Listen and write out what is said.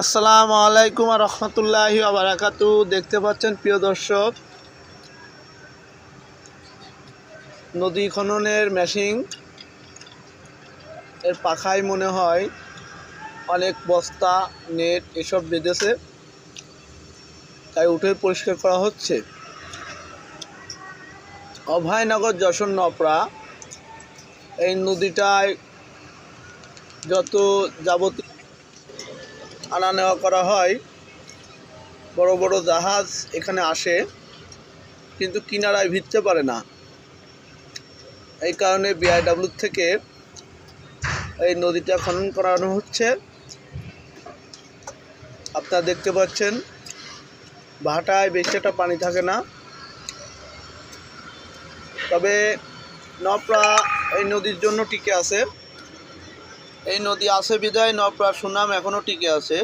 আসসালামু আলাইকুম ওয়া রাহমাতুল্লাহি ওয়া বারাকাতুহু। দেখতে পাচ্ছেন প্রিয় দর্শক, নদী খননের মেশিন এর পাখায় মনে হয় অনেক বস্তা নেট এসব বেঁধেছে, তাই উঠে পরিষ্কার করা হচ্ছে। অভয়নগর যশোর নপড়া এই নদীটায় যত যাবতীয় আনা নেওয়া করা হয়, বড় বড় জাহাজ এখানে আসে কিন্তু কিনারায় ভিড়তে পারে না। এই কারণে বিআইডব্লিউ থেকে এই নদীটা খনন করানো হচ্ছে। আপনারা দেখতে পাচ্ছেন ভাটায় বেশি একটা পানি থাকে না, তবে নপড়া এই নদীর জন্য টিকে আছে। এই নদী আছে বিধায় নপড়ার সুনাম এখনও টিকে আছে।